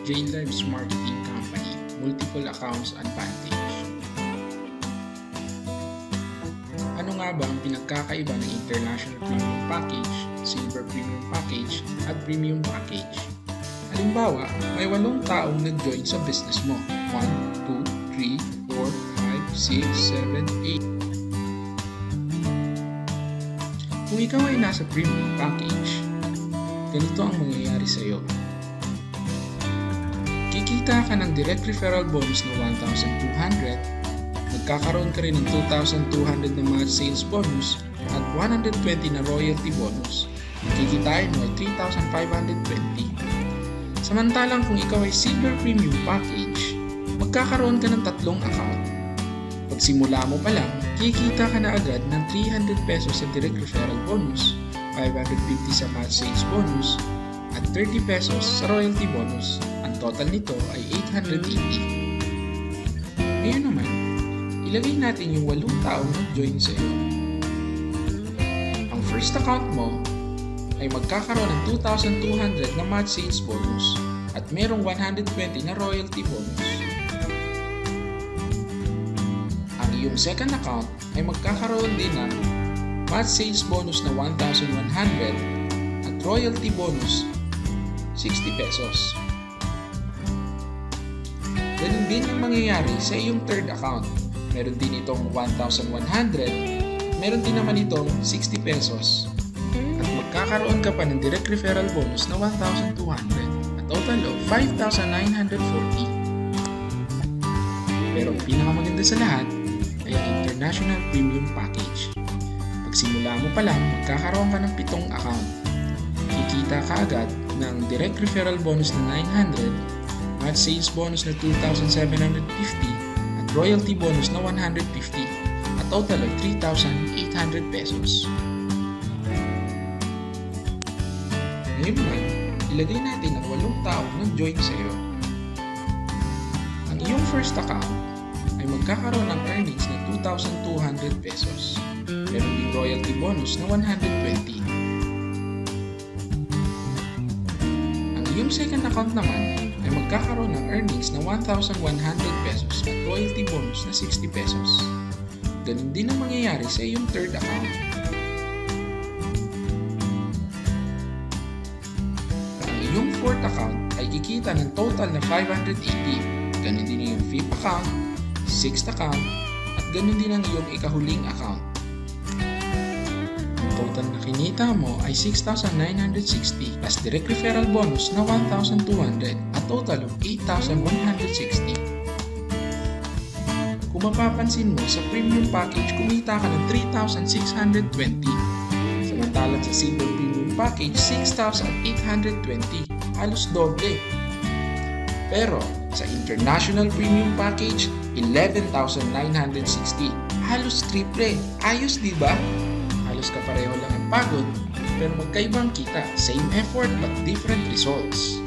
JLive's marketing company, Multiple Accounts Advantage. Ano nga ba ang pinagkakaiba ng International Premium Package, Silver Premium Package, at Premium Package? Halimbawa, may 8 taong nag-join sa business mo. 1, 2, 3, 4, 5, 6, 7, 8. Kung ikaw ay nasa Premium Package, ganito ang mangyayari sa iyo. Kikita ka ng direct referral bonus na 1,200, magkakaroon ka rin ng 2,200 na match sales bonus at 120 na royalty bonus. Kikitain mo ay 3,520. Samantalang kung ikaw ay Silver Premium Package, magkakaroon ka ng 3 account. Pagsimula mo pa lang, kikita ka na agad ng 300 pesos sa direct referral bonus, 550 sa match sales bonus, at 30 pesos sa royalty bonus. Ang total nito ay 880. Ngayon naman, ilagay natin yung 8 taong nag-join sa iyo. Ang first account mo ay magkakaroon ng 2,200 na match sales bonus at merong 120 na royalty bonus. Ang iyong second account ay magkakaroon din ng match sales bonus na 1,100 at royalty bonus 60 pesos. Ganun din ang mangyayari sa iyong third account. Meron din itong 1,100, meron din naman itong 60 pesos. At magkakaroon ka pa ng direct referral bonus na 1,200 at total of 5,940. Pero ang pinakamaganda sa lahat ay ang International Premium Package. Pagsimula mo pa lang, magkakaroon ka ng 7 account. Kikita ka agad ng direct referral bonus na 900, match sales bonus na 2,750, at royalty bonus na 150, at total of 3,800 pesos. Ngayon naman, ilagay natin ang 8 taong nag-join sa iyo. Ang iyong first account ay magkakaroon ng earnings na 2,200 pesos. Meron din royalty bonus na 120. Ang iyong second account naman ay magkakaroon ng earnings na 1,100 pesos at royalty bonus na 60 pesos. Ganun din ang mangyayari sa iyong third account. Ang iyong fourth account ay kikita ng total na 580. Ganun din ang iyong fifth account, sixth account, at ganun din ang iyong ikahuling account. Total na kinita mo ay 6,960 plus direct referral bonus na 1,200 at total of 8,160. Kung mapapansin mo, sa premium package kumita ka ng 3,620. Samantalang sa silver premium package, 6,820. Halos doble. Pero sa international premium package, 11,960. Halos triple. Ayos, di ba? Halos kapareho lang ang pagod, pero magkaibang kita, same effort but different results.